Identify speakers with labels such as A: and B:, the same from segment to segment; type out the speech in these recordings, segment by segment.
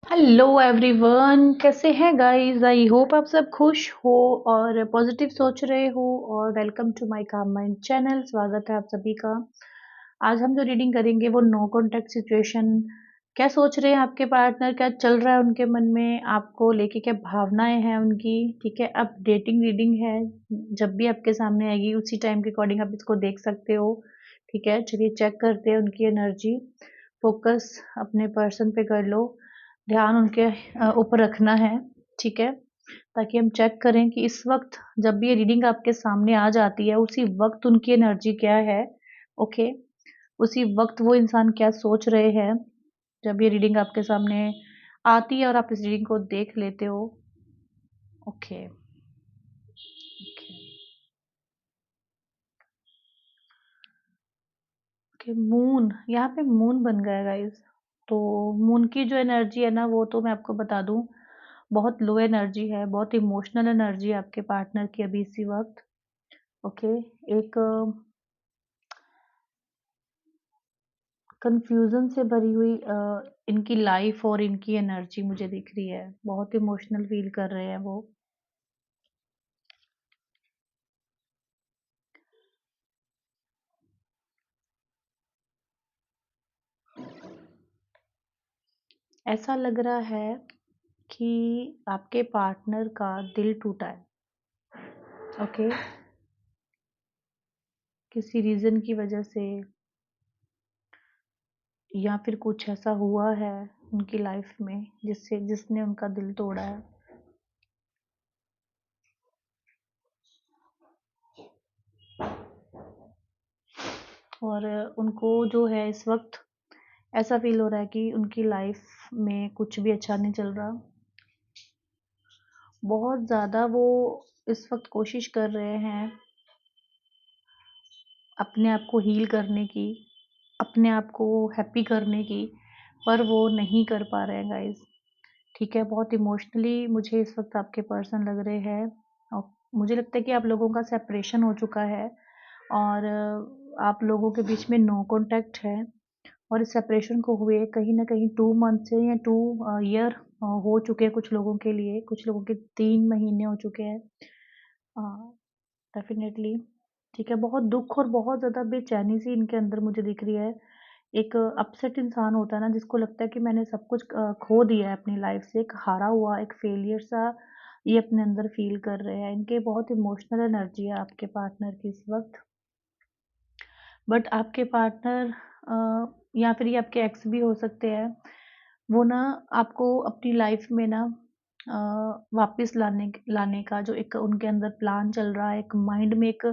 A: Hello everyone, कैसे हैं guys? I hope आप सब खुश हो और पॉजिटिव सोच रहे हो। और welcome to my calm mind channel. स्वागत है आप सभी का। आज हम जो रीडिंग करेंगे वो नो कॉन्टैक्ट सिचुएशन। क्या सोच रहे हैं आपके पार्टनर, क्या चल रहा है उनके मन में, आपको लेके क्या भावनाएं हैं उनकी। ठीक है, अब डेटिंग रीडिंग है। जब भी आपके सामने आएगी उसी टाइम के अकॉर्डिंग आप इसको देख सकते हो। ठीक है, चलिए चेक करते हैं उनकी एनर्जी। फोकस अपने पर्सन पे कर लो, ध्यान उनके ऊपर रखना है। ठीक है, ताकि हम चेक करें कि इस वक्त जब ये रीडिंग आपके सामने आ जाती है उसी वक्त उनकी एनर्जी क्या है। ओके, उसी वक्त वो इंसान क्या सोच रहे हैं जब ये रीडिंग आपके सामने आती है और आप इस रीडिंग को देख लेते हो। Okay okay okay. मून, यहाँ पे मून बन गया गाइस। तो मून की जो एनर्जी है ना, वो तो मैं आपको बता दूं, बहुत लो एनर्जी है, बहुत इमोशनल एनर्जी है आपके पार्टनर की अभी इसी वक्त। ओके, एक कंफ्यूजन से भरी हुई इनकी लाइफ और इनकी एनर्जी मुझे दिख रही है। बहुत इमोशनल फील कर रहे हैं वो। ऐसा लग रहा है कि आपके पार्टनर का दिल टूटा है। ओके, किसी रीजन की वजह से, या फिर कुछ ऐसा हुआ है उनकी लाइफ में जिसने उनका दिल तोड़ा है। और उनको जो है इस वक्त ऐसा फील हो रहा है कि उनकी लाइफ में कुछ भी अच्छा नहीं चल रहा। बहुत ज़्यादा वो इस वक्त कोशिश कर रहे हैं अपने आप को हील करने की, अपने आप को हैप्पी करने की, पर वो नहीं कर पा रहे हैं गाइस। ठीक है, बहुत इमोशनली मुझे इस वक्त आपके पर्सन लग रहे हैं। और मुझे लगता है कि आप लोगों का सेपरेशन हो चुका है और आप लोगों के बीच में नो कांटेक्ट है। और इस सेपरेशन को हुए कहीं ना कहीं 2 मंथ से या 2 ईयर हो चुके हैं कुछ लोगों के लिए, कुछ लोगों के 3 महीने हो चुके हैं डेफिनेटली। ठीक है, बहुत दुख और बहुत ज़्यादा बेचैनी सी इनके अंदर मुझे दिख रही है। एक अपसेट इंसान होता है ना, जिसको लगता है कि मैंने सब कुछ खो दिया है अपनी लाइफ से, एक हारा हुआ, एक फेलियर सा ये अपने अंदर फील कर रहे हैं। इनके बहुत इमोशनल एनर्जी है आपके पार्टनर की इस वक्त। बट आपके पार्टनर या फिर ये आपके एक्स भी हो सकते हैं, वो ना आपको अपनी लाइफ में ना वापस लाने लाने का जो एक उनके अंदर प्लान चल रहा है, एक माइंड में एक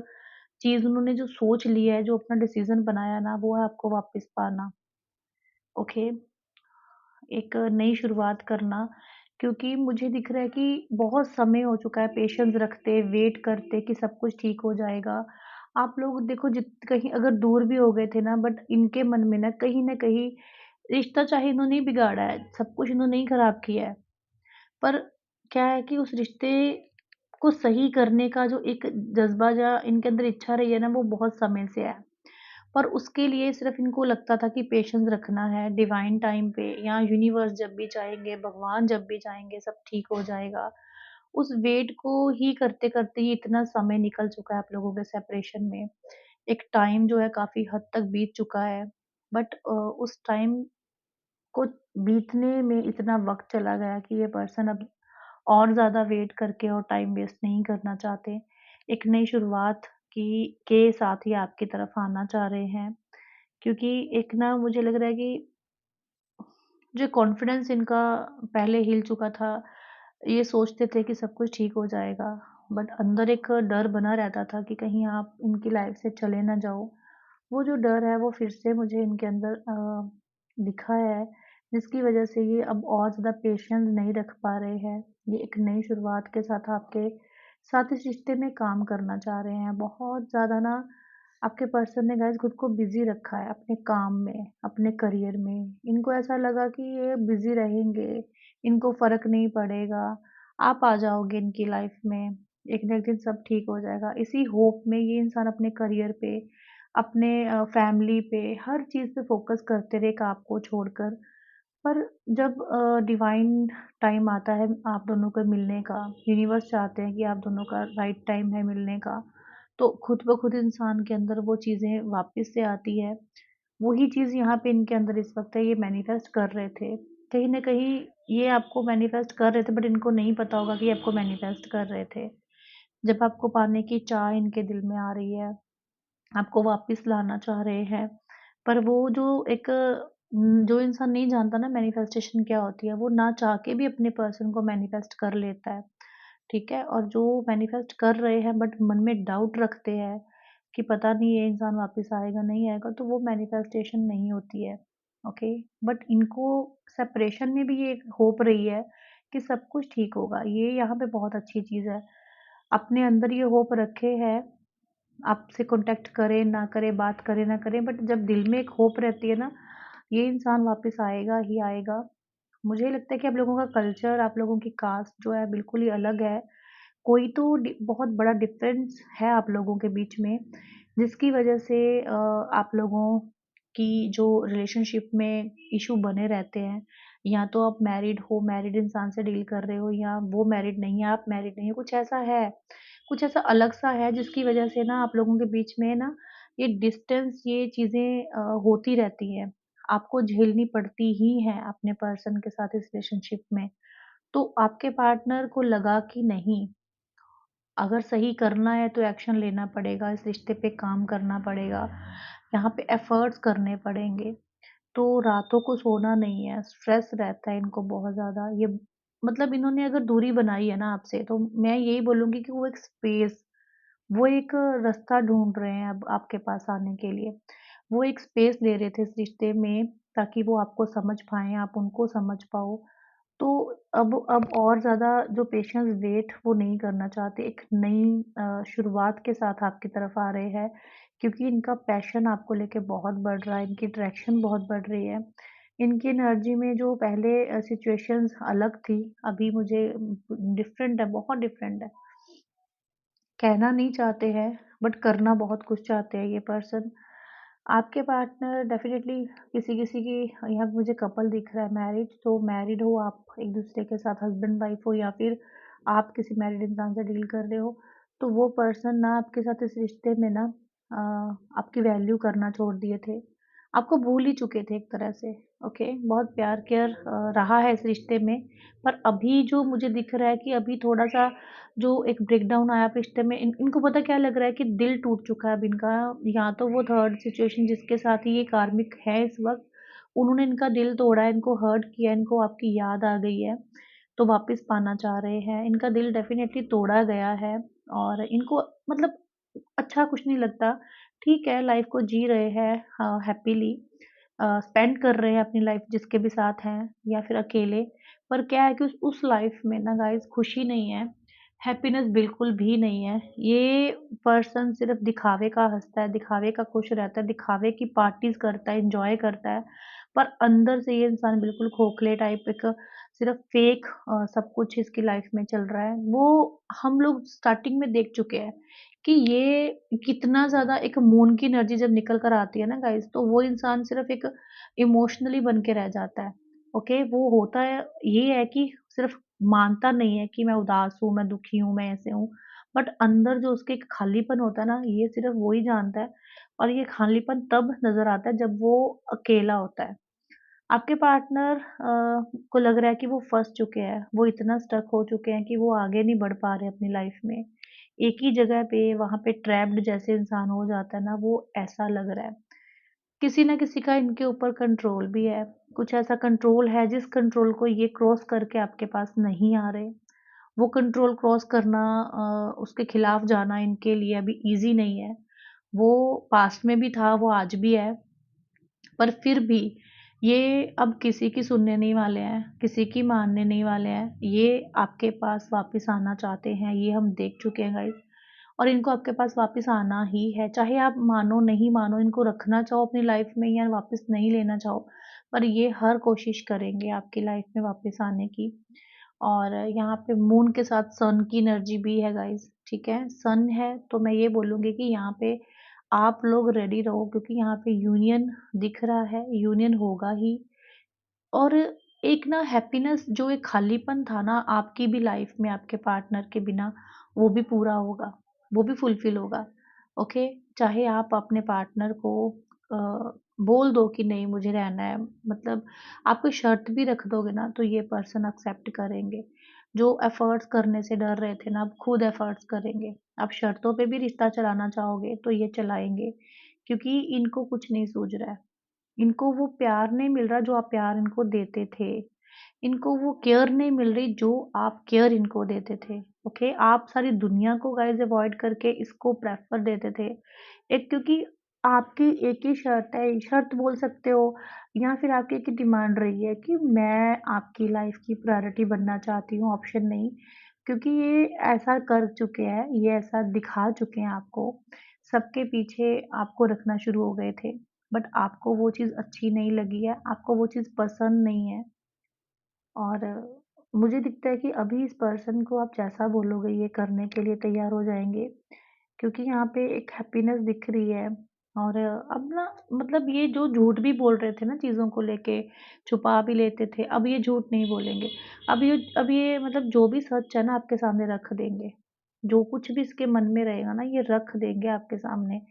A: चीज़ उन्होंने जो सोच ली है, जो अपना डिसीज़न बनाया ना, वो है आपको वापस पाना। ओके, एक नई शुरुआत करना। क्योंकि मुझे दिख रहा है कि बहुत समय हो चुका है पेशेंस रखते, वेट करते कि सब कुछ ठीक हो जाएगा। आप लोग देखो, जित कहीं अगर दूर भी हो गए थे ना, बट इनके मन में ना कहीं रिश्ता चाहे इन्होंने ही बिगाड़ा है, सब कुछ इन्होंने ही खराब किया है। पर क्या है कि उस रिश्ते को सही करने का जो एक जज़्बा या इनके अंदर इच्छा रही है ना, वो बहुत समय से है। पर उसके लिए सिर्फ़ इनको लगता था कि पेशेंस रखना है, डिवाइन टाइम पे या यूनिवर्स जब भी चाहेंगे, भगवान जब भी चाहेंगे सब ठीक हो जाएगा। उस वेट को ही करते-करते ही इतना समय निकल चुका है आप लोगों के सेपरेशन में। एक टाइम जो है काफ़ी हद तक बीत चुका है। बट उस टाइम को बीतने में इतना वक़्त चला गया कि ये पर्सन अब और ज़्यादा वेट करके और टाइम वेस्ट नहीं करना चाहते। एक नई शुरुआत की के साथ ही आपकी तरफ आना चाह रहे हैं। क्योंकि एक ना मुझे लग रहा है कि जो कॉन्फिडेंस इनका पहले हिल चुका था, ये सोचते थे कि सब कुछ ठीक हो जाएगा। बट अंदर एक डर बना रहता था कि कहीं आप इनकी लाइफ से चले ना जाओ। वो जो डर है वो फिर से मुझे इनके अंदर दिखा है, जिसकी वजह से ये अब और ज़्यादा पेशेंस नहीं रख पा रहे हैं। ये एक नई शुरुआत के साथ आपके साथ इस रिश्ते में काम करना चाह रहे हैं। बहुत ज़्यादा ना आपके पर्सन ने गाइस खुद को बिज़ी रखा है अपने काम में, अपने करियर में। इनको ऐसा लगा कि ये बिज़ी रहेंगे, इनको फ़र्क नहीं पड़ेगा। आप आ जाओगे इनकी लाइफ में, एक ना एक दिन सब ठीक हो जाएगा। इसी होप में ये इंसान अपने करियर पे, अपने फैमिली पे, हर चीज़ पे फ़ोकस करते रहे एक आपको छोड़कर। पर जब डिवाइन टाइम आता है आप दोनों के मिलने का, यूनिवर्स चाहते हैं कि आप दोनों का राइट टाइम है मिलने का, तो खुद ब खुद इंसान के अंदर वो चीज़ें वापस से आती है। वही चीज़ यहाँ पे इनके अंदर इस वक़्त है, ये मैनिफेस्ट कर रहे थे। कहीं न कहीं ये आपको मैनिफेस्ट कर रहे थे बट इनको नहीं पता होगा कि ये आपको मैनिफेस्ट कर रहे थे। जब आपको पाने की चाह इनके दिल में आ रही है, आपको वापस लाना चाह रहे हैं, पर वो जो एक जो इंसान नहीं जानता ना मैनिफेस्टेशन क्या होती है, वो ना चाह के भी अपने पर्सन को मैनिफेस्ट कर लेता है, ठीक है? और जो मैनिफेस्ट कर रहे हैं बट मन में डाउट रखते हैं कि पता नहीं ये इंसान वापस आएगा, नहीं आएगा, तो वो मैनिफेस्टेशन नहीं होती है, ओके? बट इनको सेपरेशन में भी ये एक होप रही है कि सब कुछ ठीक होगा, ये यहाँ पे बहुत अच्छी चीज़ है। अपने अंदर ये होप रखे है, आपसे कॉन्टैक्ट करे, ना करे, बात करे, ना करे, बट जब दिल में एक होप रहती है ना, ये इंसान वापस आएगा ही आएगा। मुझे लगता है कि आप लोगों का कल्चर, आप लोगों की कास्ट जो है बिल्कुल ही अलग है। कोई तो बहुत बड़ा डिफरेंस है आप लोगों के बीच में, जिसकी वजह से आप लोगों की जो रिलेशनशिप में इशू बने रहते हैं। या तो आप मैरिड हो, मैरिड इंसान से डील कर रहे हो, या वो मैरिड नहीं है, आप मैरिड नहीं हो, कुछ ऐसा है। कुछ ऐसा अलग सा है जिसकी वजह से ना आप लोगों के बीच में ना ये डिस्टेंस, ये चीज़ें होती रहती हैं। आपको झेलनी पड़ती ही हैं अपने पर्सन के साथ इस रिलेशनशिप में। तो आपके पार्टनर को लगा कि नहीं, अगर सही करना है तो एक्शन लेना पड़ेगा, इस रिश्ते पे काम करना पड़ेगा, यहाँ पे एफर्ट्स करने पड़ेंगे। तो रातों को सोना नहीं है, स्ट्रेस रहता है इनको बहुत ज़्यादा। ये मतलब इन्होंने अगर दूरी बनाई है ना आपसे, तो मैं यही बोलूँगी कि वो एक स्पेस, वो एक रास्ता ढूँढ रहे हैं अब आपके पास आने के लिए। वो एक स्पेस ले रहे थे इस रिश्ते में ताकि वो आपको समझ पाएँ, आप उनको समझ पाओ। तो अब और ज़्यादा जो पेशेंस वेट वो नहीं करना चाहते, एक नई शुरुआत के साथ आपकी तरफ आ रहे हैं, क्योंकि इनका पैशन आपको लेके बहुत बढ़ रहा है, इनकी अट्रैक्शन बहुत बढ़ रही है। इनकी एनर्जी में जो पहले सिचुएशंस अलग थी, अभी मुझे डिफरेंट है, बहुत डिफरेंट है। कहना नहीं चाहते हैं, बट करना बहुत कुछ चाहते हैं ये पर्सन। आपके पार्टनर डेफ़िनेटली किसी-किसी की, यहाँ पे मुझे कपल दिख रहा है मैरिड, तो मैरिड हो आप एक-दूसरे के साथ, हस्बैंड-वाइफ हो, या फिर आप किसी मैरिड इंसान से डील कर रहे हो, तो वो पर्सन ना आपके साथ इस रिश्ते में ना अ, आपकी वैल्यू करना छोड़ दिए थे। आपको भूल ही चुके थे एक तरह से, ओके? बहुत प्यार केयर रहा है इस रिश्ते में, पर अभी जो मुझे दिख रहा है कि अभी थोड़ा-सा जो एक ब्रेकडाउन आया रिश्ते में, इनको पता क्या लग रहा है कि दिल टूट चुका है अब इनका। या तो वो थर्ड सिचुएशन जिसके साथ ये कार्मिक है इस वक़्त, उन्होंने इनका दिल तोड़ा है, इनको हर्ट किया, इनको आपकी याद आ गई है, तो वापस पाना चाह रहे हैं। इनका दिल डेफ़िनेटली तोड़ा गया है और इनको मतलब अच्छा कुछ नहीं लगता। ठीक है, लाइफ़ को जी रहे हैं हैप्पीली, स्पेंड कर रहे हैं अपनी लाइफ़ जिसके भी साथ हैं या फिर अकेले। पर क्या है कि उस लाइफ़ में ना गाइज़ खुशी नहीं है, हैप्पीनेस बिल्कुल भी नहीं है। ये पर्सन सिर्फ़ दिखावे का हँसता है, दिखावे का खुश रहता है, दिखावे की पार्टीज़ करता है, एन्जॉय करता है, पर अंदर से ये इंसान बिल्कुल खोखले टाइप, एक सिर्फ़ फ़ेक सब कुछ इसकी लाइफ़ में चल रहा है। वो हम लोग स्टार्टिंग में देख चुके हैं कि ये कितना ज़्यादा, एक मून की एनर्जी जब निकल कर आती है ना गाइज़, तो वो इंसान सिर्फ़ एक इमोशनली बन के रह जाता है, ओके? वो होता है, ये है कि सिर्फ़ मानता नहीं है कि मैं उदास हूँ, मैं दुखी हूँ, मैं ऐसे हूँ, बट अंदर जो उसके एक खालीपन होता है ना, ये सिर्फ़ वो ही जानता है, और ये खालीपन तब नज़र आता है जब वो अकेला होता है। आपके पार्टनर को लग रहा है कि वो फँस चुके हैं, वो इतना स्टक हो चुके हैं कि वो आगे नहीं बढ़ पा रहे अपनी लाइफ़ में। एक ही जगह पे वहाँ पे ट्रैप्ड जैसे इंसान हो जाता है ना, वो ऐसा लग रहा है। किसी न किसी का इनके ऊपर कंट्रोल भी है, कुछ ऐसा कंट्रोल है जिस कंट्रोल को ये क्रॉस करके आपके पास नहीं आ रहे। वो कंट्रोल क्रॉस करना, उसके खिलाफ जाना इनके लिए अभी ईज़ी नहीं है। वो पास्ट में भी था, वो आज भी है। पर फिर भी ये अब किसी की सुनने नहीं वाले हैं, किसी की मानने नहीं वाले हैं। ये आपके पास वापस आना चाहते हैं, ये हम देख चुके हैं गाइज़, और इनको आपके पास वापस आना ही है। चाहे आप मानो, नहीं मानो, इनको रखना चाहो अपनी लाइफ़ में या वापस नहीं लेना चाहो, पर ये हर कोशिश करेंगे आपकी लाइफ़ में वापस आने की। और यहाँ पे मून के साथ सन की एनर्जी भी है गाइज़, ठीक है? सन है तो मैं ये बोलूँगी कि यहाँ पे आप लोग रेडी रहो, क्योंकि यहाँ पे यूनियन दिख रहा है, यूनियन होगा ही। और एक ना हैप्पीनेस जो एक खालीपन था ना आपकी भी लाइफ में आपके पार्टनर के बिना, वो भी पूरा होगा, वो भी फुलफिल होगा। ओके, चाहे आप अपने पार्टनर को अ, बोल दो कि नहीं मुझे रहना है, मतलब आप कोई शर्त भी रख दोगे ना तो ये पर्सन एक्सेप्ट करेंगे। जो एफर्ट्स करने से डर रहे थे ना, अब खुद एफर्ट्स करेंगे। आप शर्तों पे भी रिश्ता चलाना चाहोगे तो ये चलाएंगे, क्योंकि इनको कुछ नहीं सूझ रहा है। इनको वो प्यार नहीं मिल रहा जो आप प्यार इनको देते थे। इनको वो केयर नहीं मिल रही जो आप केयर इनको देते थे। ओके, आप सारी दुनिया को गाइस अवॉइड करके इसको प्रेफर देते थे। एक, क्योंकि आपकी एक ही शर्त है, शर्त बोल सकते हो, या फिर आपकी एक ही डिमांड रही है कि मैं आपकी लाइफ की प्रायोरिटी बनना चाहती हूँ, ऑप्शन नहीं। क्योंकि ये ऐसा कर चुके हैं, ये ऐसा दिखा चुके हैं आपको, सबके पीछे आपको रखना शुरू हो गए थे। बट आपको वो चीज़ अच्छी नहीं लगी है, आपको वो चीज़ पसंद नहीं है। और मुझे दिखता है कि अभी इस पर्सन को आप जैसा बोलोगे ये करने के लिए तैयार हो जाएँगे, क्योंकि यहाँ पे एक हैप्पीनेस दिख रही है। और अब ना, मतलब ये जो झूठ भी बोल रहे थे ना चीज़ों को लेके, छुपा भी लेते थे, अब ये झूठ नहीं बोलेंगे। अब ये मतलब जो भी सच है ना आपके सामने रख देंगे। जो कुछ भी इसके मन में रहेगा ना ये रख देंगे आपके सामने।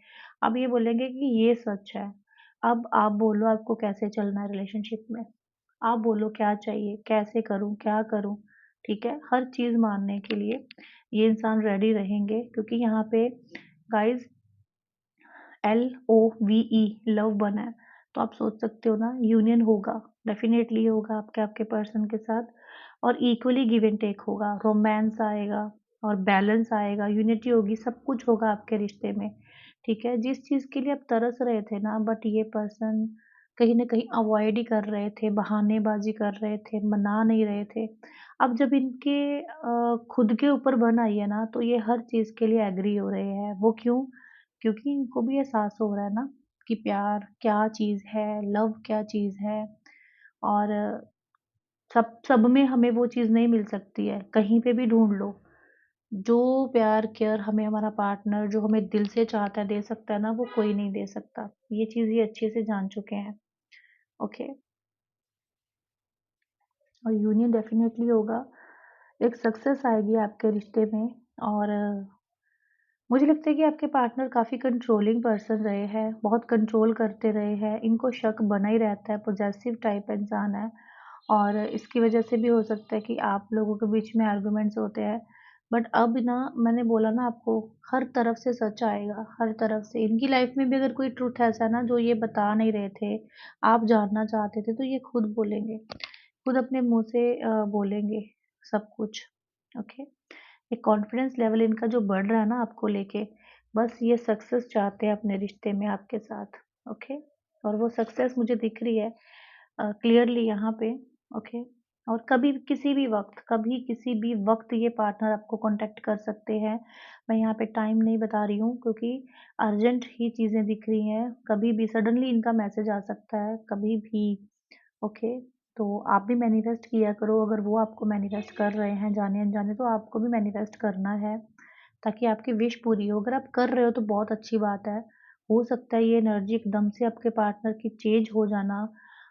A: अब ये बोलेंगे कि ये सच है। अब आप बोलो आपको कैसे चलना है रिलेशनशिप में? आप बोलो क्या चाहिए? कैसे करूँ? क्या करूँ? ठीक है? हर चीज़ मानने के लिए ये इंसान रेडी रहेंगे, क्योंकि यहाँ पे गाइज़ LOVE लव बना है। तो आप सोच सकते हो ना, यूनियन होगा, डेफ़िनेटली होगा आपके आपके पर्सन के साथ, और इक्वली गिव एंड टेक होगा, रोमांस आएगा और बैलेंस आएगा, यूनिटी होगी, सब कुछ होगा आपके रिश्ते में, ठीक है? जिस चीज़ के लिए आप तरस रहे थे ना, बट ये पर्सन कहीं न कहीं अवॉइड ही कर रहे थे, बहानेबाज़ी कर रहे थे, मना नहीं रहे थे। अब जब इनके खुद के ऊपर बन आई है ना, तो ये हर चीज़ के लिए एग्री हो रहे हैं। वो क्यों? क्योंकि इनको भी एहसास हो रहा है ना कि प्यार क्या चीज़ है, लव क्या चीज़ है। और सब सब में हमें वो चीज़ नहीं मिल सकती है, कहीं पे भी ढूँढ लो। जो प्यार, केयर हमें हमारा पार्टनर जो हमें दिल से चाहता है, दे सकता है ना, वो कोई नहीं दे सकता। ये चीज़ ये अच्छे से जान चुके हैं, ओके? और यूनियन डेफ़िनेटली होगा, एक सक्सेस आएगी आपके रिश्ते में। और मुझे लगता है कि आपके पार्टनर काफ़ी कंट्रोलिंग पर्सन रहे हैं, बहुत कंट्रोल करते रहे हैं, इनको शक बना ही रहता है, पॉसेसिव टाइप इंसान है। और इसकी वजह से भी हो सकता है कि आप लोगों के बीच में आर्गुमेंट्स होते हैं। बट अब ना, मैंने बोला ना आपको, हर तरफ से सच आएगा, हर तरफ से। इनकी लाइफ में भी अगर कोई ट्रुथ ऐसा है ना जो ये बता नहीं रहे थे, आप जानना चाहते थे, तो ये खुद बोलेंगे, खुद अपने मुँह से बोलेंगे सब कुछ, ओके? एक कॉन्फिडेंस लेवल इनका जो बढ़ रहा है ना आपको लेके, बस ये सक्सेस चाहते हैं अपने रिश्ते में आपके साथ, ओके? और वो सक्सेस मुझे दिख रही है क्लियरली यहाँ पे, ओके? और कभी किसी भी वक़्त, कभी किसी भी वक़्त ये पार्टनर आपको कॉन्टैक्ट कर सकते हैं। मैं यहाँ पे टाइम नहीं बता रही हूँ, क्योंकि अर्जेंट ही चीज़ें दिख रही हैं, कभी भी सडनली इनका मैसेज आ सकता है, कभी भी, ओके? तो आप भी मैनिफेस्ट किया करो, अगर वो आपको मैनिफेस्ट कर रहे हैं जाने-अनजाने, तो आपको भी मैनिफेस्ट करना है, ताकि आपकी विश पूरी हो। अगर आप कर रहे हो तो बहुत अच्छी बात है। हो सकता है ये एनर्जी एकदम से आपके पार्टनर की चेंज हो जाना,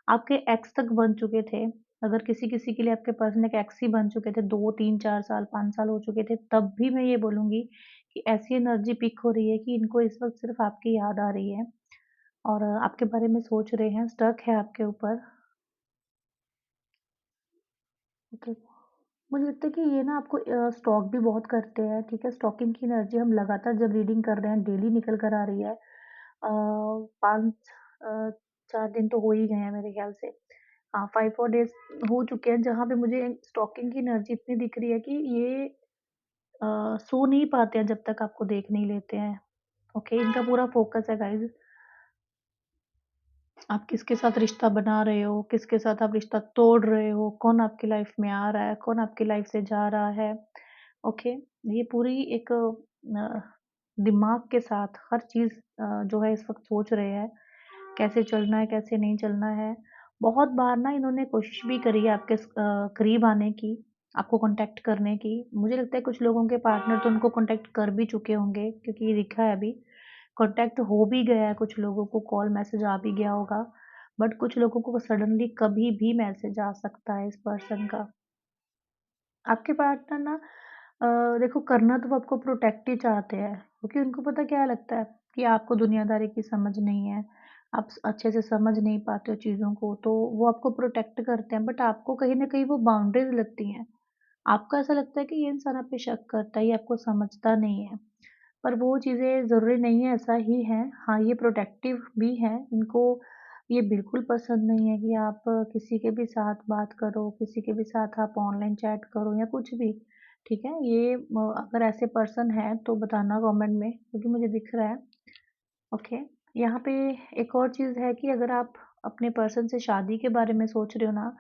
A: आपके एक्स तक बन चुके थे। अगर किसी-किसी के लिए आपके पर्सन एक एक्स ही बन चुके थे, 2, 3, 4 साल, 5 साल हो चुके थे, तब भी मैं ये बोलूँगी कि ऐसी एनर्जी पिक हो रही है कि इनको इस वक़्त सिर्फ़ आपकी याद आ रही है, और आपके बारे में सोच रहे हैं, स्टक है आपके ऊपर, ओके। मुझे लगता है कि ये ना आपको स्टॉक भी बहुत करते हैं, ठीक है? स्टॉकिंग की एनर्जी हम लगातार जब रीडिंग कर रहे हैं, डेली निकल कर आ रही है। 5 अ, 4 दिन तो हो ही गए हैं मेरे ख़्याल से। हाँ, 5 और डेज़ हो चुके हैं, जहाँ पे मुझे स्टॉकिंग की एनर्जी इतनी दिख रही है कि ये सो नहीं पाते हैं जब तक आपको देख नहीं लेते हैं, ओके? इनका पूरा फ़ोकस है गाइज़, आप किसके साथ रिश्ता बना रहे हो, किसके साथ आप रिश्ता तोड़ रहे हो, कौन आपकी लाइफ़ में आ रहा है, कौन आपकी लाइफ़ से जा रहा है। ओके, ये पूरी एक दिमाग के साथ हर चीज़ जो है इस वक़्त सोच रहे हैं, कैसे चलना है, कैसे नहीं चलना है। बहुत बार ना इन्होंने कोशिश भी करी है आपके करीब आने की, आपको कॉन्टैक्ट करने की। मुझे लगता है कुछ लोगों के पार्टनर तो उनको कॉन्टैक्ट कर भी चुके होंगे, क्योंकि ये दिखा है अभी। कॉन्टैक्ट हो भी गया है कुछ लोगों को, कॉल मैसेज आ भी गया होगा। बट कुछ लोगों को सडनली कभी भी मैसेज आ सकता है इस पर्सन का। आपके पार्टनर ना देखो करना तो वो आपको प्रोटेक्ट ही चाहते हैं, क्योंकि उनको पता क्या लगता है कि आपको दुनियादारी की समझ नहीं है, आप अच्छे से समझ नहीं पाते हो चीज़ों को, तो वो आपको प्रोटेक्ट करते हैं, बट आपको कहीं ना कहीं वो बाउंड्रीज लगती हैं। आपको ऐसा लगता है कि ये इंसान आप पे शक करता है, ये आपको समझता नहीं है, पर वो चीज़ें ज़रूरी नहीं है ऐसा ही है। हाँ, ये प्रोटेक्टिव भी हैं, इनको ये बिल्कुल पसंद नहीं है कि आप किसी के भी साथ बात करो, किसी के भी साथ आप ऑनलाइन चैट करो या कुछ भी, ठीक है? ये अगर ऐसे पर्सन हैं तो बताना कमेंट में, क्योंकि मुझे दिख रहा है। ओके, यहाँ पे एक और चीज़ है कि अगर आप अपने पर्सन से शादी के बारे में सोच रहे हो ना,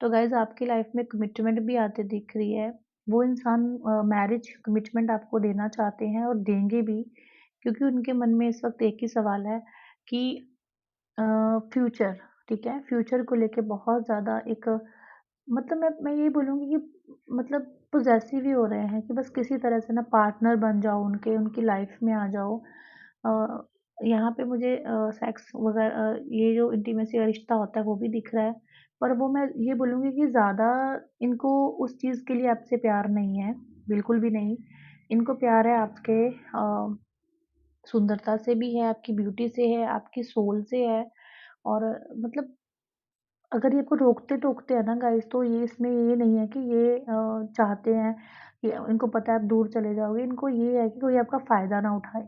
A: तो गाइज़ आपकी लाइफ में कमिटमेंट भी आते दिख रही है। वो इंसान मैरिज कमिटमेंट आपको देना चाहते हैं और देंगे भी, क्योंकि उनके मन में इस वक़्त एक ही सवाल है कि अ, फ्यूचर, ठीक है? फ्यूचर को लेके बहुत ज़्यादा एक मतलब मैं यही बोलूँगी कि मतलब पॉसेसिव ही हो रहे हैं कि बस किसी तरह से ना पार्टनर बन जाओ उनके, उनकी लाइफ में आ जाओ। अ, यहाँ पे मुझे सेक्स वगैरह ये जो इंटीमेसी का रिश्ता होता है वो भी दिख रहा है। पर वो मैं ये बोलूँगी कि ज़्यादा इनको उस चीज़ के लिए आपसे प्यार नहीं है, बिल्कुल भी नहीं। इनको प्यार है आपके सुंदरता से भी है, आपकी ब्यूटी से है, आपकी सोल से है, और मतलब अगर ये आपको रोकते-टोकते हैं ना गाइज़, तो ये इसमें ये नहीं है कि ये चाहते हैं कि इनको पता है आप दूर चले जाओगे, इनको ये है कि कोई आपका फ़ायदा ना उठाए,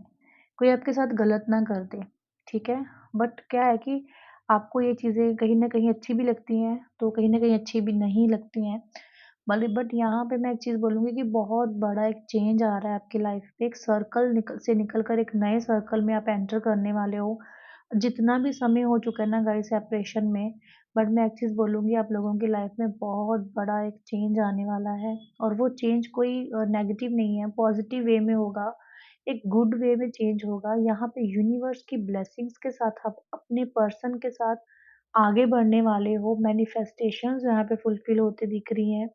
A: कोई आपके साथ गलत ना कर दे, ठीक है? बट क्या है कि आपको ये चीज़ें कहीं न कहीं अच्छी भी लगती हैं, तो कहीं न कहीं अच्छी भी नहीं लगती हैं। बट यहाँ पे मैं एक चीज़ बोलूँगी कि बहुत बड़ा एक चेंज आ रहा है आपकी लाइफ़ पे, एक सर्कल निकल कर एक नए सर्कल में आप एंटर करने वाले हो। जितना भी समय हो चुका है ना गाइस सेपरेशन में, बट मैं एक चीज़ बोलूँगी आप लोगों की लाइफ में बहुत बड़ा एक चेंज आने वाला है, और वो चेंज कोई नेगेटिव नहीं है, पॉजिटिव वे में होगा, एक गुड वे में चेंज होगा। यहाँ पे यूनिवर्स की ब्लेसिंग्स के साथ आप अपने पर्सन के साथ आगे बढ़ने वाले हो, मैनिफेस्टेशंस यहाँ पे फुलफिल होते दिख रही हैं।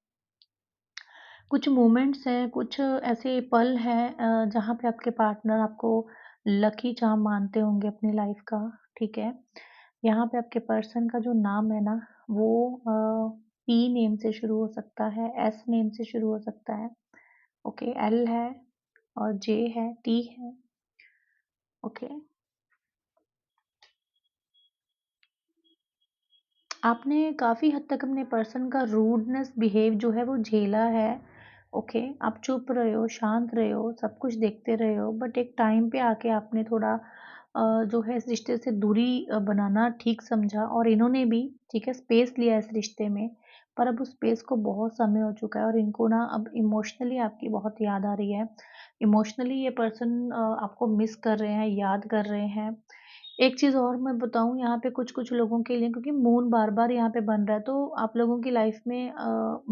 A: कुछ मोमेंट्स हैं, कुछ ऐसे पल हैं जहाँ पे आपके पार्टनर आपको लकी चार्म मानते होंगे अपनी लाइफ का, ठीक है? यहाँ पे आपके पर्सन का जो नाम है ना, वो पी नेम से शुरू हो सकता है, एस नेम से शुरू हो सकता है, ओके? एल है और जे है, टी है, ओके? आपने काफ़ी हद तक अपने पर्सन का रूडनेस बिहेव जो है वो झेला है, ओके? आप चुप रहे हो, शांत रहे हो, सब कुछ देखते रहे हो, बट एक टाइम पे आके आपने थोड़ा जो है इस रिश्ते से दूरी बनाना ठीक समझा, और इन्होंने भी, ठीक है, स्पेस लिया इस रिश्ते में। पर अब उस स्पेस को बहुत समय हो चुका है और इनको ना अब इमोशनली आपकी बहुत याद आ रही है। इमोशनली ये पर्सन आपको मिस कर रहे हैं, याद कर रहे हैं। एक चीज़ और मैं बताऊँ यहाँ पे कुछ-कुछ लोगों के लिए, क्योंकि मून बार-बार यहाँ पे बन रहा है, तो आप लोगों की लाइफ में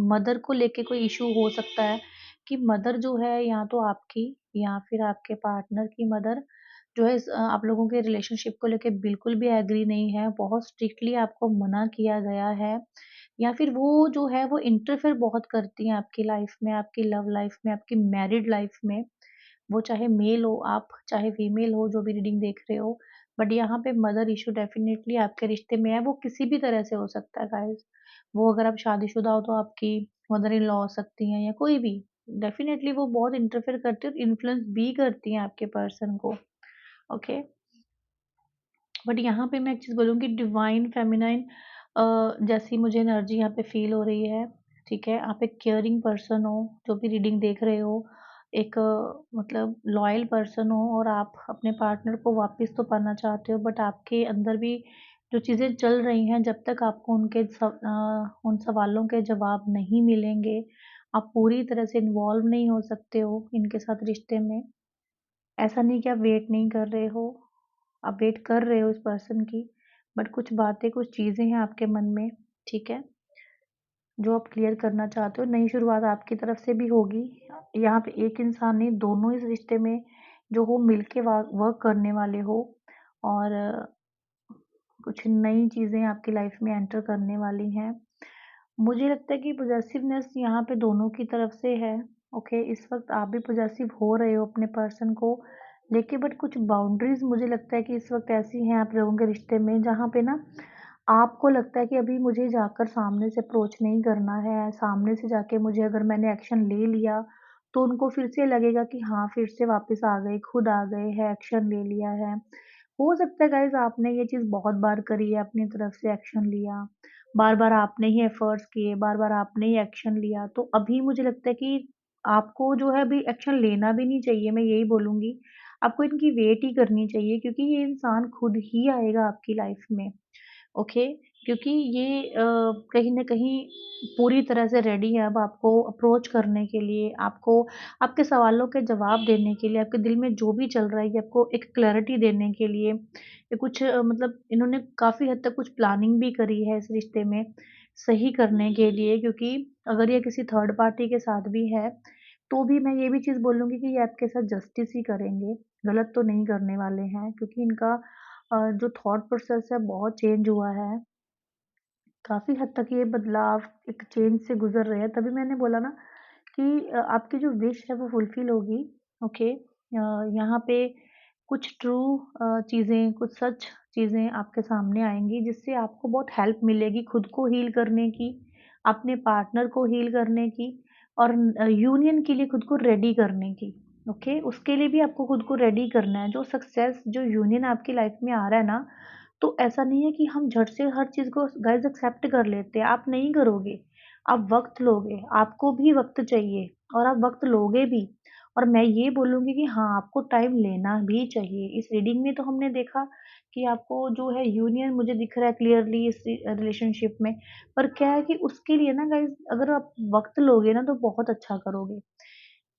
A: मदर को लेके कोई इश्यू हो सकता है कि मदर जो है या तो आपकी या फिर आपके पार्टनर की मदर जो है आप लोगों के रिलेशनशिप को लेके बिल्कुल भी एग्री नहीं है, बहुत स्ट्रिक्टली आपको मना किया गया है, या फिर वो जो है वो इंटरफेयर बहुत करती हैं आपकी लाइफ में, आपकी लव लाइफ में, आपकी मैरिड लाइफ में। वो चाहे मेल हो आप, चाहे फीमेल हो जो भी रीडिंग देख रहे हो, बट यहाँ पे मदर इश्यू डेफ़िनेटली आपके रिश्ते में है, वो किसी भी तरह से हो सकता है गाइज़। वो अगर आप शादीशुदा हो तो आपकी मदर इन लॉ हो सकती हैं या कोई भी, डेफ़िनेटली वो बहुत इंटरफेयर करती है और इन्फ्लुएंस भी करती हैं आपके पर्सन को, ओके? बट यहाँ पे मैं एक चीज़ बोलूँगी, डिवाइन फेमिनाइन जैसी मुझे एनर्जी यहाँ पे फ़ील हो रही है, ठीक है? आप एक केयरिंग पर्सन हो, जो भी रीडिंग देख रहे हो, एक मतलब लॉयल पर्सन हो, और आप अपने पार्टनर को वापस तो पाना चाहते हो, बट आपके अंदर भी जो चीज़ें चल रही हैं, जब तक आपको उन सवालों के जवाब नहीं मिलेंगे, आप पूरी तरह से इन्वॉल्व नहीं हो सकते हो इनके साथ रिश्ते में। ऐसा नहीं कि आप वेट नहीं कर रहे हो, आप वेट कर रहे हो इस पर्सन की, बट कुछ बातें, कुछ चीज़ें हैं आपके मन में, ठीक है? जो आप क्लियर करना चाहते हो, नई शुरुआत आपकी तरफ से भी होगी। यहाँ पे एक इंसान नहीं, दोनों इस रिश्ते में जो हो मिलके वर्क करने वाले हो, और कुछ नई चीज़ें आपकी लाइफ में एंटर करने वाली हैं। मुझे लगता है कि पॉसेसिवनेस यहाँ पे दोनों की तरफ से है, ओके? इस वक़्त आप भी पॉसेसिव हो रहे हो अपने पर्सन को लेके, बट कुछ बाउंड्रीज़ मुझे लगता है कि इस वक़्त ऐसी हैं आप लोगों के रिश्ते में जहाँ पे ना आपको लगता है कि अभी मुझे जाकर सामने से अप्रोच नहीं करना है, सामने से जाके मुझे अगर मैंने एक्शन ले लिया, तो उनको फिर से लगेगा कि हाँ, फिर से वापस आ गए, खुद आ गए हैं, एक्शन ले लिया है। हो सकता है गाइज़ आपने ये चीज़ बहुत बार करी है, अपनी तरफ से एक्शन लिया, बार-बार आपने ही एफर्ट्स किए, बार-बार आपने ही एक्शन लिया, तो अभी मुझे लगता है कि आपको जो है अभी एक्शन लेना भी नहीं चाहिए, मैं यही बोलूँगी। आपको इनकी वेट ही करनी चाहिए क्योंकि ये इंसान खुद ही आएगा आपकी लाइफ़ में। ओके, क्योंकि ये कहीं न कहीं पूरी तरह से रेडी है अब आपको अप्रोच करने के लिए, आपको आपके सवालों के जवाब देने के लिए, आपके दिल में जो भी चल रहा है, ये आपको एक क्लैरिटी देने के लिए, ये कुछ मतलब इन्होंने काफ़ी हद तक कुछ प्लानिंग भी करी है इस रिश्ते में सही करने के लिए क्योंकि अगर ये किसी थर्ड पार्टी के साथ भी है, तो भी मैं ये भी चीज़ बोलूँगी कि ये आपके साथ जस्टिस ही करेंगे, गलत तो नहीं करने वाले हैं क्योंकि इनका जो थॉट प्रोसेस है बहुत चेंज हुआ है। काफ़ी हद तक ये बदलाव एक चेंज से गुज़र रहे हैं, तभी मैंने बोला ना कि आपकी जो विश है वो फुलफ़िल होगी, ओके। यहाँ पे कुछ ट्रू चीज़ें, कुछ सच चीज़ें आपके सामने आएँगी जिससे आपको बहुत हेल्प मिलेगी खुद को हील करने की, अपने पार्टनर को हील करने की और यूनियन के लिए खुद को रेडी करने की, ओके। उसके लिए भी आपको खुद को रेडी करना है, जो सक्सेस, जो यूनियन आपकी लाइफ़ में आ रहा है ना, तो ऐसा नहीं है कि हम झट से हर चीज़ को गाइज़ एक्सेप्ट कर लेते हैं, आप नहीं करोगे। आप वक़्त लोगे, आपको भी वक़्त चाहिए और आप वक़्त लोगे भी। और मैं ये बोलूँगी कि हाँ, आपको टाइम लेना भी चाहिए। इस रीडिंग में तो हमने देखा कि आपको जो है यूनियन मुझे दिख रहा है क्लियरली इस रिलेशनशिप में। पर क्या है कि उसके लिए ना गाइज़ अगर आप वक़्त लोगे ना तो बहुत अच्छा करोगे।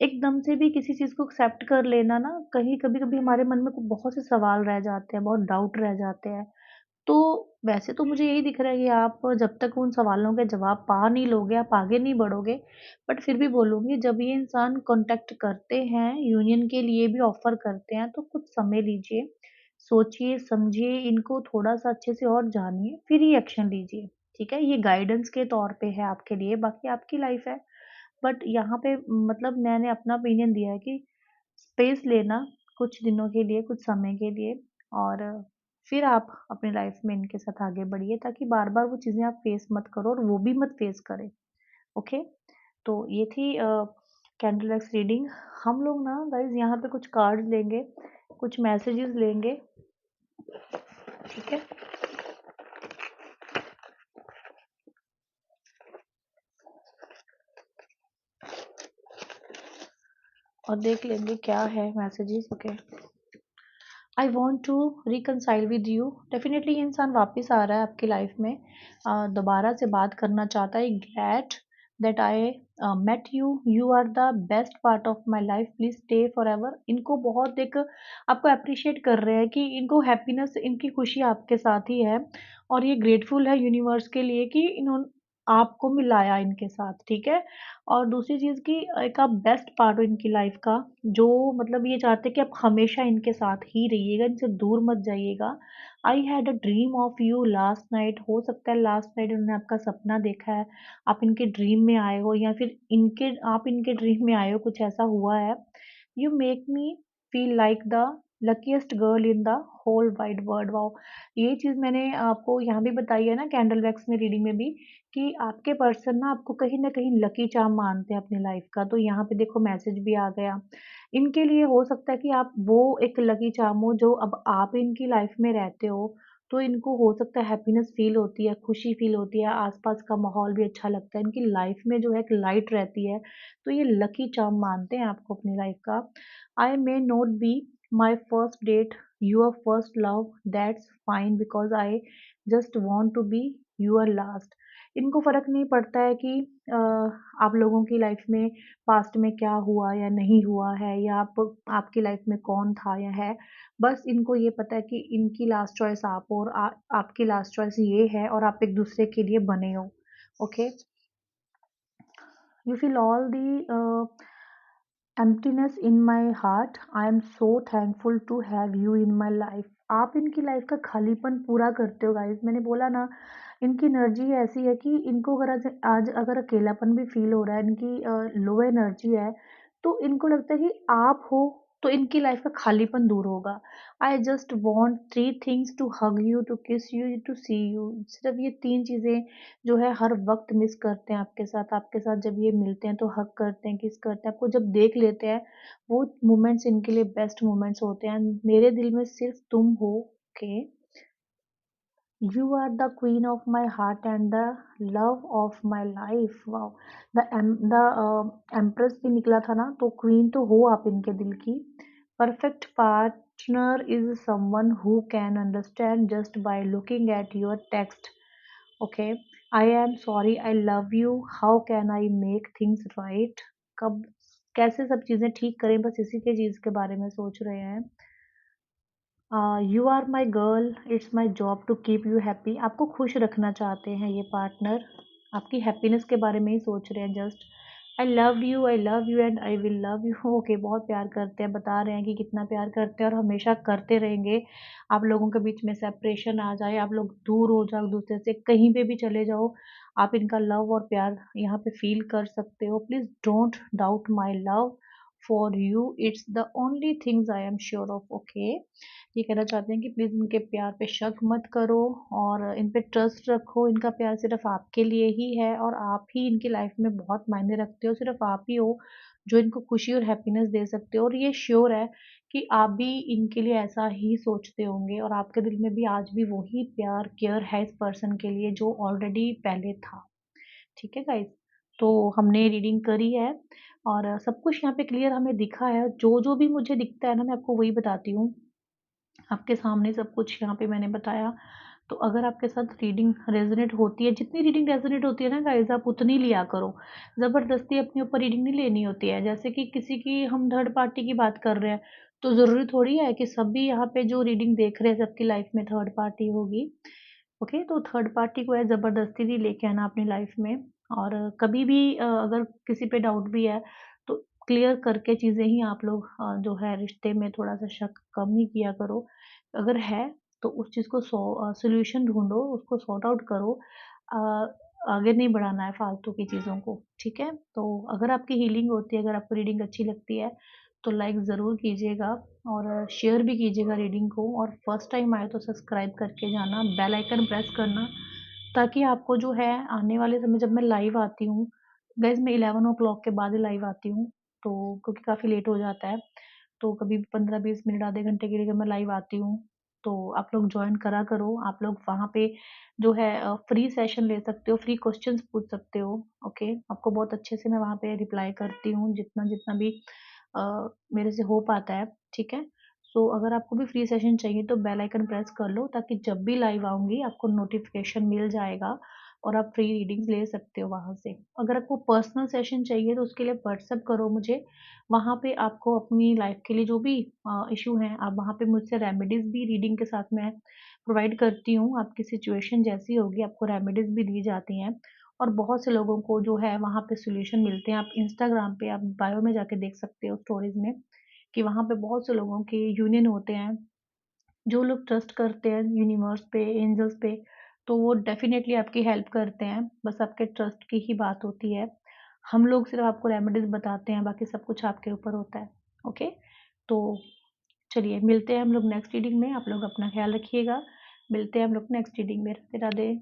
A: एकदम से भी किसी चीज़ को एक्सेप्ट कर लेना ना, कहीं कभी-कभी हमारे मन में बहुत से सवाल रह जाते हैं, बहुत डाउट रह जाते हैं। तो वैसे तो मुझे यही दिख रहा है कि आप जब तक उन सवालों के जवाब पा नहीं लोगे, आप आगे नहीं बढ़ोगे। बट फिर भी बोलूँगी जब ये इंसान कॉन्टैक्ट करते हैं, यूनियन के लिए भी ऑफ़र करते हैं, तो कुछ समय लीजिए, सोचिए, समझिए, इनको थोड़ा-सा अच्छे से और जानिए, फिर ही एक्शन लीजिए, ठीक है? ये गाइडेंस के तौर पे है आपके लिए, बाकी आपकी लाइफ़ है। बट यहाँ पे मतलब मैंने अपना ओपिनियन दिया है कि स्पेस लेना कुछ दिनों के लिए, कुछ समय के लिए और फिर आप अपनी लाइफ में इनके साथ आगे बढ़िए ताकि बार-बार वो चीज़ें आप फेस मत करो और वो भी मत फेस करें, ओके? तो ये थी कैंडल एक्स रीडिंग। हम लोग ना गाइज़ यहाँ पे कुछ कार्ड्स लेंगे, कुछ मैसेजेस लेंगे, ठीक है? और देख लेंगे क्या है messages, okay. I want to reconcile with you. Definitely ये इंसान वापस आ रहा है आपकी लाइफ में, दोबारा से बात करना चाहता है। Glad that I met you, you are the best part of my life, please stay forever. इनको बहुत एक आपको अप्रिशिएट कर रहे हैं कि इनको हैप्पीनेस, इनकी खुशी आपके साथ ही है और ये ग्रेटफुल है यूनिवर्स के लिए कि इन्होंने आपको मिलाया इनके साथ, ठीक है। और दूसरी चीज़ कि एक आप बेस्ट पार्ट हो इनकी लाइफ का, जो मतलब ये चाहते हैं कि आप हमेशा इनके साथ ही रहिएगा, इनसे दूर मत जाइएगा। I had a dream of you last night. हो सकता है लास्ट नाइट उन्होंने आपका सपना देखा है, आप इनके ड्रीम में आए हो या फिर इनके आप इनके ड्रीम में आए हो, कुछ ऐसा हुआ है। You make me feel like the luckiest girl in the whole wide world. Wow! ये चीज़ मैंने आपको यहाँ भी बताई है ना कैंडल वैक्स में रीडिंग में भी कि आपके पर्सन ना आपको कहीं न कहीं लकी चार्म मानते हैं अपनी लाइफ़ का, तो यहाँ पे देखो मैसेज भी आ गया। इनके लिए हो सकता है कि आप वो एक लकी चार्म हो जो अब आप इनकी लाइफ़ में रहते हो, तो इनको हो सकता है हैप्पीनेस फ़ील होती है, खुशी फ़ील होती है, आस-पास का माहौल भी अच्छा लगता है, इनकी लाइफ़ में जो है एक लाइट रहती है, तो ये लकी चार्म मानते हैं आपको अपनी लाइफ़ का। I may not be my first date, your first love, that's fine because I just want to be your last. इनको फ़र्क नहीं पड़ता है कि आप लोगों की लाइफ़ में पास्ट में क्या हुआ या नहीं हुआ है या आपकी लाइफ़ में कौन था या है। बस इनको ये पता है कि इनकी लास्ट चॉइस आप हो और आपकी लास्ट चॉइस ये है और आप एक-दूसरे के लिए बने हो। Okay? You feel all the emptiness in my heart. I am so thankful to have you in my life. आप इनकी लाइफ का खालीपन पूरा करते हो गाइस। मैंने बोला ना इनकी एनर्जी ऐसी है कि इनको अगर आज आज अगर अकेलापन भी फील हो रहा है, इनकी लो एनर्जी है, तो इनको लगता है कि आप हो तो इनकी लाइफ का खालीपन दूर होगा। I just want three things to hug you, to kiss you, to see you. सिर्फ ये तीन चीज़ें जो है हर वक्त मिस करते हैं आपके साथ जब ये मिलते हैं तो हग करते हैं, किस करते हैं, आपको जब देख लेते हैं, वो मोमेंट्स इनके लिए बेस्ट मोमेंट्स होते हैं। मेरे दिल में सिर्फ तुम हो। Okay, You are the queen of my heart and the love of my life. Wow. The empress भी निकला था ना, तो queen तो हो आप इनके दिल की. Perfect partner is someone who can understand just by looking at your text. Okay. I am sorry. I love you. How can I make things right? कब कैसे सब चीजें ठीक करें, बस इसी के चीज के बारे में सोच रहे हैं. You are my girl, it's my job to keep you happy. आपको खुश रखना चाहते हैं ये पार्टनर, आपकी हैप्पीनेस के बारे में ही सोच रहे हैं just. I love you and I will love you. Okay, बहुत प्यार करते हैं, बता रहे हैं कि कितना प्यार करते हैं और हमेशा करते रहेंगे. आप लोगों के बीच में सेपरेशन आ जाए, आप लोग दूर हो जाओ एक दूसरे से, कहीं पे भी चले जाओ, आप इनका लव और प्यार यहाँ पे फील कर सकते हो. Please don't doubt my love for you, it's the only things I am sure of. Okay, ये कहना चाहते हैं कि प्लीज़ इनके प्यार पे शक मत करो और इन पे ट्रस्ट रखो. इनका प्यार सिर्फ आपके लिए ही है और आप ही इनकी लाइफ में बहुत मायने रखते हो. सिर्फ आप ही हो जो इनको खुशी और हैप्पीनेस दे सकते हो, और ये श्योर है कि आप भी इनके लिए ऐसा ही सोचते होंगे और आपके दिल में भी आज भी वही प्यार केयर है इस पर्सन के लिए जो ऑलरेडी पहले था. ठीक है गाइज, तो हमने रीडिंग करी है और सब कुछ यहाँ पे क्लियर हमें दिखा है. जो जो भी मुझे दिखता है ना, मैं आपको वही बताती हूँ. आपके सामने सब कुछ यहाँ पे मैंने बताया. तो अगर आपके साथ रीडिंग रेजोनेट होती है, जितनी रीडिंग रेजोनेट होती है ना गाइस, आप उतनी लिया करो. ज़बरदस्ती अपने ऊपर रीडिंग नहीं लेनी होती है. जैसे कि किसी की हम थर्ड पार्टी की बात कर रहे हैं, तो ज़रूरी थोड़ी है कि सभी यहाँ पे जो रीडिंग देख रहे हैं सबकी लाइफ में थर्ड पार्टी होगी. ओके, तो थर्ड पार्टी को है ज़बरदस्ती नहीं लेके आना अपनी लाइफ में. और कभी भी अगर किसी पे डाउट भी है तो क्लियर करके चीज़ें ही आप लोग जो है रिश्ते में थोड़ा सा शक कम ही किया करो. अगर है तो उस चीज़ को सॉल्यूशन ढूँढो, उसको सॉर्ट आउट करो. अ, आगे नहीं बढ़ाना है फालतू की चीज़ों को, ठीक है? तो अगर आपकी हीलिंग होती है, अगर आपको रीडिंग अच्छी लगती है, तो लाइक ज़रूर कीजिएगा और शेयर भी कीजिएगा रीडिंग को. और फर्स्ट टाइम आए तो सब्सक्राइब करके जाना, बेल आइकन प्रेस करना, ताकि आपको जो है आने वाले समय जब मैं लाइव आती हूँ, गाइज़ मैं 11 ओ क्लॉक के बाद ही लाइव आती हूँ, तो क्योंकि काफ़ी लेट हो जाता है. तो कभी 15-20 मिनट आधे घंटे के लिए जब मैं लाइव आती हूँ, तो आप लोग जॉइन करा करो. आप लोग वहाँ पे जो है फ्री सेशन ले सकते हो, फ्री क्वेश्चंस पूछ सकते हो. ओके, आपको बहुत अच्छे से मैं वहाँ पे रिप्लाई करती हूँ, जितना जितना भी मेरे से हो पाता है, ठीक है? सो अगर आपको भी फ्री सेशन चाहिए तो बेल आइकन प्रेस कर लो, ताकि जब भी लाइव आऊँगी आपको नोटिफ़िकेशन मिल जाएगा और आप फ्री रीडिंग्स ले सकते हो वहाँ से. अगर आपको पर्सनल सेशन चाहिए तो उसके लिए व्हाट्सएप करो मुझे. वहाँ पे आपको अपनी लाइफ के लिए जो भी इश्यू हैं, आप वहाँ पे मुझसे रेमेडीज़ भी रीडिंग के साथ मैं प्रोवाइड करती हूँ. आपकी सिचुएशन जैसी होगी आपको रेमेडीज़ भी दी जाती हैं और बहुत से लोगों को जो है वहाँ पे सॉल्यूशन मिलते हैं. आप इंस्टाग्राम पे आप बायो में जाके देख सकते हो स्टोरीज़ में कि वहाँ पे बहुत से लोगों के यूनियन होते हैं. जो लोग ट्रस्ट करते हैं यूनिवर्स पे, एंजल्स पे, तो वो डेफ़िनेटली आपकी हेल्प करते हैं. बस आपके ट्रस्ट की ही बात होती है. हम लोग सिर्फ़ आपको रेमेडीज़ बताते हैं, बाकी सब कुछ आपके ऊपर होता है. ओके? तो चलिए मिलते हैं हम लोग नेक्स्ट रीडिंग में. आप लोग अपना ख़्याल रखिएगा. मिलते हैं हम लोग नेक्स्ट रीडिंग में. राधे राधे.